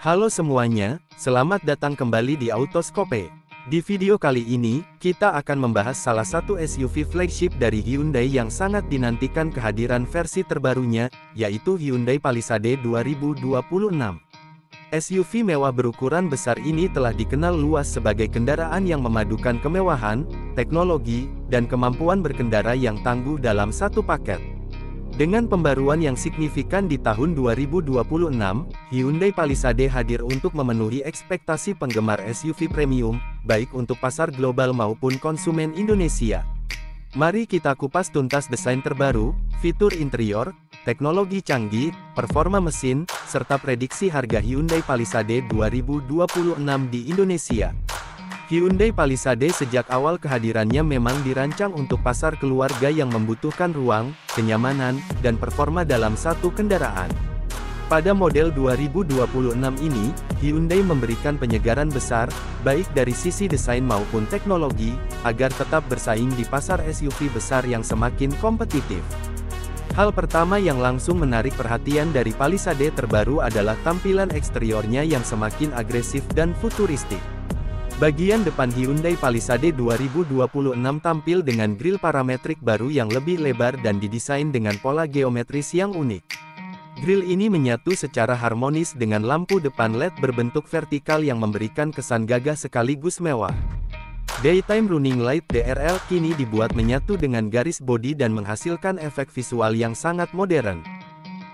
Halo semuanya, selamat datang kembali di Autoscope. Di video kali ini, kita akan membahas salah satu SUV flagship dari Hyundai yang sangat dinantikan kehadiran versi terbarunya, yaitu Hyundai Palisade 2026. SUV mewah berukuran besar ini telah dikenal luas sebagai kendaraan yang memadukan kemewahan, teknologi, dan kemampuan berkendara yang tangguh dalam satu paket. Dengan pembaruan yang signifikan di tahun 2026, Hyundai Palisade hadir untuk memenuhi ekspektasi penggemar SUV premium, baik untuk pasar global maupun konsumen Indonesia. Mari kita kupas tuntas desain terbaru, fitur interior, teknologi canggih, performa mesin, serta prediksi harga Hyundai Palisade 2026 di Indonesia. Hyundai Palisade sejak awal kehadirannya memang dirancang untuk pasar keluarga yang membutuhkan ruang, kenyamanan, dan performa dalam satu kendaraan. Pada model 2026 ini, Hyundai memberikan penyegaran besar, baik dari sisi desain maupun teknologi, agar tetap bersaing di pasar SUV besar yang semakin kompetitif. Hal pertama yang langsung menarik perhatian dari Palisade terbaru adalah tampilan eksteriornya yang semakin agresif dan futuristik. Bagian depan Hyundai Palisade 2026 tampil dengan grill parametrik baru yang lebih lebar dan didesain dengan pola geometris yang unik. Grill ini menyatu secara harmonis dengan lampu depan LED berbentuk vertikal yang memberikan kesan gagah sekaligus mewah. Daytime Running Light DRL kini dibuat menyatu dengan garis bodi dan menghasilkan efek visual yang sangat modern.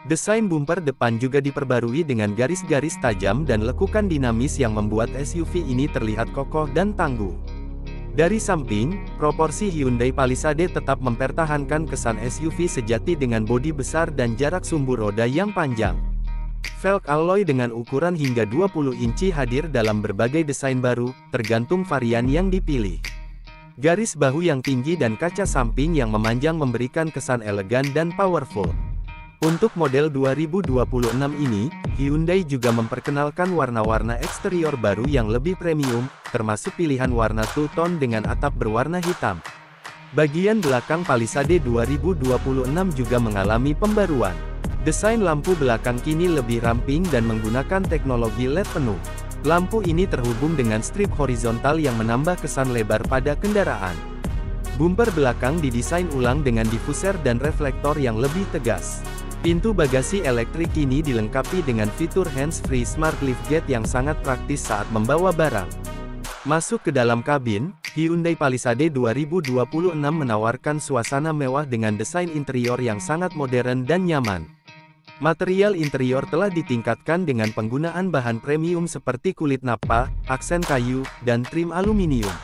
Desain bumper depan juga diperbarui dengan garis-garis tajam dan lekukan dinamis yang membuat SUV ini terlihat kokoh dan tangguh. Dari samping, proporsi Hyundai Palisade tetap mempertahankan kesan SUV sejati dengan bodi besar dan jarak sumbu roda yang panjang. Velg alloy dengan ukuran hingga 20 inci hadir dalam berbagai desain baru, tergantung varian yang dipilih. Garis bahu yang tinggi dan kaca samping yang memanjang memberikan kesan elegan dan powerful. Untuk model 2026 ini, Hyundai juga memperkenalkan warna-warna eksterior baru yang lebih premium, termasuk pilihan warna two-tone dengan atap berwarna hitam. Bagian belakang Palisade 2026 juga mengalami pembaruan. Desain lampu belakang kini lebih ramping dan menggunakan teknologi LED penuh. Lampu ini terhubung dengan strip horizontal yang menambah kesan lebar pada kendaraan. Bumper belakang didesain ulang dengan diffuser dan reflektor yang lebih tegas. Pintu bagasi elektrik kini dilengkapi dengan fitur hands-free smart liftgate yang sangat praktis saat membawa barang. Masuk ke dalam kabin, Hyundai Palisade 2026 menawarkan suasana mewah dengan desain interior yang sangat modern dan nyaman. Material interior telah ditingkatkan dengan penggunaan bahan premium seperti kulit nappa, aksen kayu, dan trim aluminium.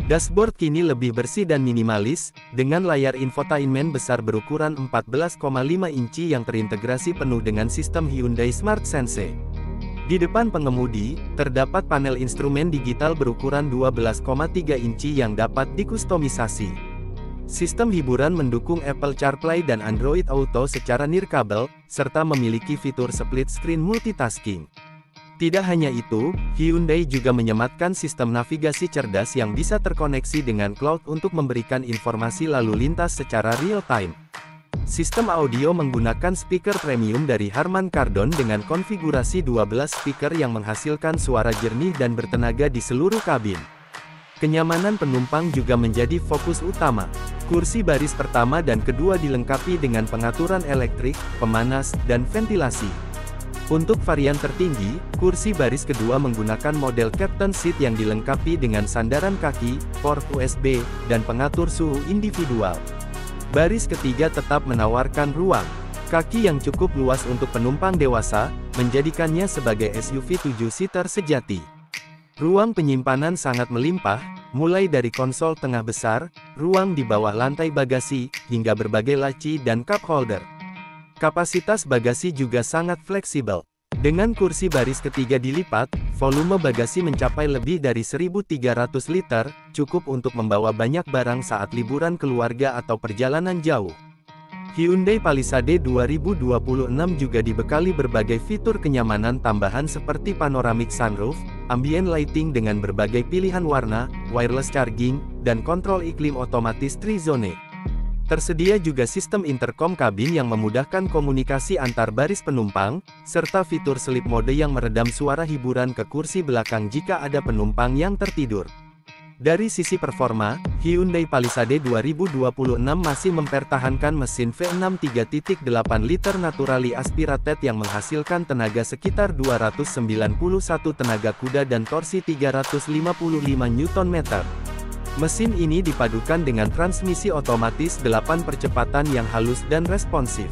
Dashboard kini lebih bersih dan minimalis, dengan layar infotainment besar berukuran 14,5 inci yang terintegrasi penuh dengan sistem Hyundai Smart Sense. Di depan pengemudi, terdapat panel instrumen digital berukuran 12,3 inci yang dapat dikustomisasi. Sistem hiburan mendukung Apple CarPlay dan Android Auto secara nirkabel, serta memiliki fitur split screen multitasking. Tidak hanya itu, Hyundai juga menyematkan sistem navigasi cerdas yang bisa terkoneksi dengan cloud untuk memberikan informasi lalu lintas secara real-time. Sistem audio menggunakan speaker premium dari Harman Kardon dengan konfigurasi 12 speaker yang menghasilkan suara jernih dan bertenaga di seluruh kabin. Kenyamanan penumpang juga menjadi fokus utama. Kursi baris pertama dan kedua dilengkapi dengan pengaturan elektrik, pemanas, dan ventilasi. Untuk varian tertinggi, kursi baris kedua menggunakan model Captain Seat yang dilengkapi dengan sandaran kaki, port USB, dan pengatur suhu individual. Baris ketiga tetap menawarkan ruang kaki yang cukup luas untuk penumpang dewasa, menjadikannya sebagai SUV 7-seater sejati. Ruang penyimpanan sangat melimpah, mulai dari konsol tengah besar, ruang di bawah lantai bagasi, hingga berbagai laci dan cup holder. Kapasitas bagasi juga sangat fleksibel. Dengan kursi baris ketiga dilipat, volume bagasi mencapai lebih dari 1.300 liter, cukup untuk membawa banyak barang saat liburan keluarga atau perjalanan jauh. Hyundai Palisade 2026 juga dibekali berbagai fitur kenyamanan tambahan seperti panoramic sunroof, ambient lighting dengan berbagai pilihan warna, wireless charging, dan kontrol iklim otomatis 3-zone. Tersedia juga sistem intercom kabin yang memudahkan komunikasi antar baris penumpang, serta fitur sleep mode yang meredam suara hiburan ke kursi belakang jika ada penumpang yang tertidur. Dari sisi performa, Hyundai Palisade 2026 masih mempertahankan mesin V6 3.8 liter naturally aspirated yang menghasilkan tenaga sekitar 291 tenaga kuda dan torsi 355 Nm. Mesin ini dipadukan dengan transmisi otomatis 8 percepatan yang halus dan responsif.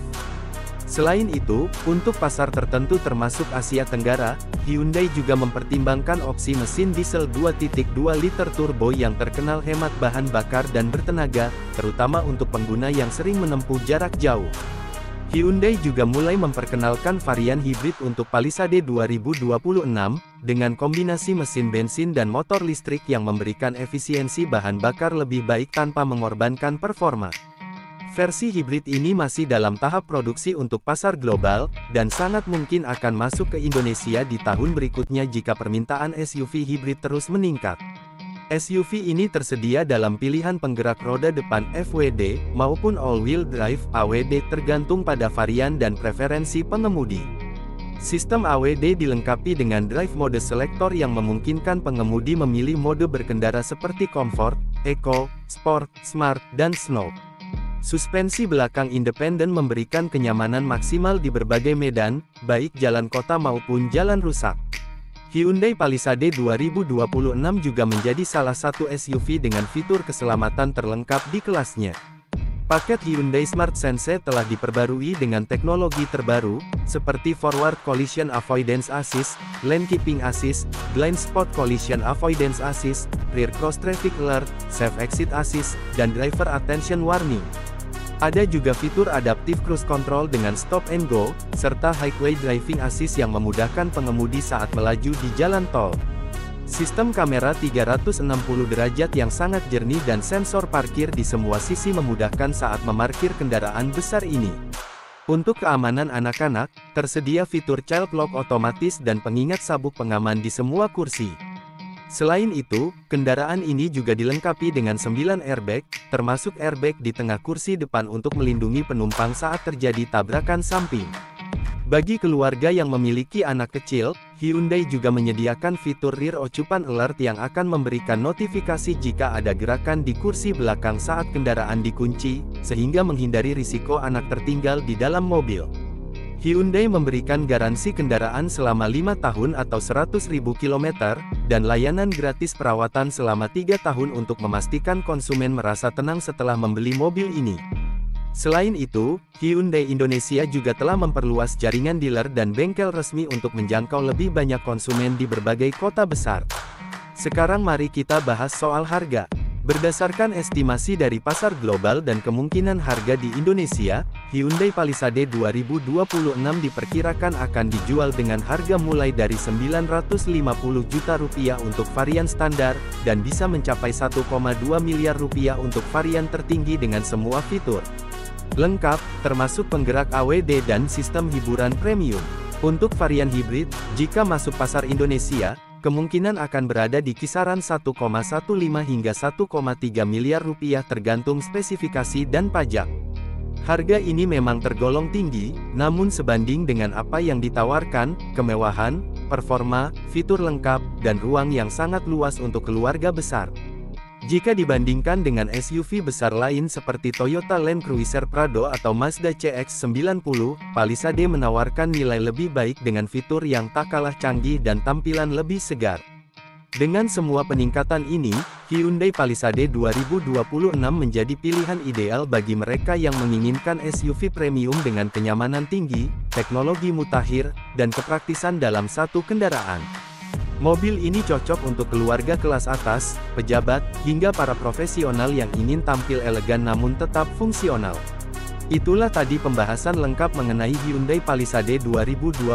Selain itu, untuk pasar tertentu termasuk Asia Tenggara, Hyundai juga mempertimbangkan opsi mesin diesel 2.2 liter turbo yang terkenal hemat bahan bakar dan bertenaga, terutama untuk pengguna yang sering menempuh jarak jauh. Hyundai juga mulai memperkenalkan varian hibrid untuk Palisade 2026, dengan kombinasi mesin bensin dan motor listrik yang memberikan efisiensi bahan bakar lebih baik tanpa mengorbankan performa. Versi hibrid ini masih dalam tahap produksi untuk pasar global, dan sangat mungkin akan masuk ke Indonesia di tahun berikutnya jika permintaan SUV hibrid terus meningkat. SUV ini tersedia dalam pilihan penggerak roda depan FWD, maupun all-wheel drive AWD tergantung pada varian dan preferensi pengemudi. Sistem AWD dilengkapi dengan drive mode selector yang memungkinkan pengemudi memilih mode berkendara seperti Comfort, Eco, Sport, Smart, dan Snow. Suspensi belakang independen memberikan kenyamanan maksimal di berbagai medan, baik jalan kota maupun jalan rusak. Hyundai Palisade 2026 juga menjadi salah satu SUV dengan fitur keselamatan terlengkap di kelasnya. Paket Hyundai Smart Sense telah diperbarui dengan teknologi terbaru, seperti Forward Collision Avoidance Assist, Lane Keeping Assist, Blind Spot Collision Avoidance Assist, Rear Cross Traffic Alert, Safe Exit Assist, dan Driver Attention Warning. Ada juga fitur Adaptive Cruise Control dengan Stop and Go, serta Highway Driving Assist yang memudahkan pengemudi saat melaju di jalan tol. Sistem kamera 360 derajat yang sangat jernih dan sensor parkir di semua sisi memudahkan saat memarkir kendaraan besar ini. Untuk keamanan anak-anak, tersedia fitur Child Lock otomatis dan pengingat sabuk pengaman di semua kursi. Selain itu, kendaraan ini juga dilengkapi dengan 9 airbag, termasuk airbag di tengah kursi depan untuk melindungi penumpang saat terjadi tabrakan samping. Bagi keluarga yang memiliki anak kecil, Hyundai juga menyediakan fitur Rear Occupant Alert yang akan memberikan notifikasi jika ada gerakan di kursi belakang saat kendaraan dikunci, sehingga menghindari risiko anak tertinggal di dalam mobil. Hyundai memberikan garansi kendaraan selama 5 tahun atau 100.000 km, dan layanan gratis perawatan selama 3 tahun untuk memastikan konsumen merasa tenang setelah membeli mobil ini. Selain itu, Hyundai Indonesia juga telah memperluas jaringan dealer dan bengkel resmi untuk menjangkau lebih banyak konsumen di berbagai kota besar. Sekarang mari kita bahas soal harga. Berdasarkan estimasi dari pasar global dan kemungkinan harga di Indonesia, Hyundai Palisade 2026 diperkirakan akan dijual dengan harga mulai dari Rp950 juta untuk varian standar, dan bisa mencapai Rp1,2 miliar untuk varian tertinggi dengan semua fitur lengkap, termasuk penggerak AWD dan sistem hiburan premium. Untuk varian hibrid, jika masuk pasar Indonesia, kemungkinan akan berada di kisaran Rp1,15 hingga Rp1,3 miliar tergantung spesifikasi dan pajak. Harga ini memang tergolong tinggi, namun sebanding dengan apa yang ditawarkan, kemewahan, performa, fitur lengkap, dan ruang yang sangat luas untuk keluarga besar. Jika dibandingkan dengan SUV besar lain seperti Toyota Land Cruiser Prado atau Mazda CX-90, Palisade menawarkan nilai lebih baik dengan fitur yang tak kalah canggih dan tampilan lebih segar. Dengan semua peningkatan ini, Hyundai Palisade 2026 menjadi pilihan ideal bagi mereka yang menginginkan SUV premium dengan kenyamanan tinggi, teknologi mutakhir, dan kepraktisan dalam satu kendaraan. Mobil ini cocok untuk keluarga kelas atas, pejabat, hingga para profesional yang ingin tampil elegan namun tetap fungsional. Itulah tadi pembahasan lengkap mengenai Hyundai Palisade 2026.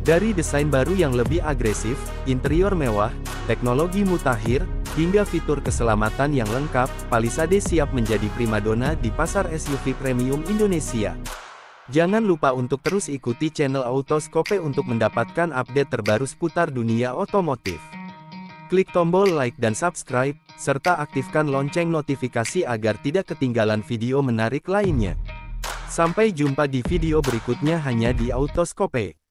Dari desain baru yang lebih agresif, interior mewah, teknologi mutakhir, hingga fitur keselamatan yang lengkap, Palisade siap menjadi primadona di pasar SUV premium Indonesia. Jangan lupa untuk terus ikuti channel Autoscope untuk mendapatkan update terbaru seputar dunia otomotif. Klik tombol like dan subscribe, serta aktifkan lonceng notifikasi agar tidak ketinggalan video menarik lainnya. Sampai jumpa di video berikutnya hanya di Autoscope.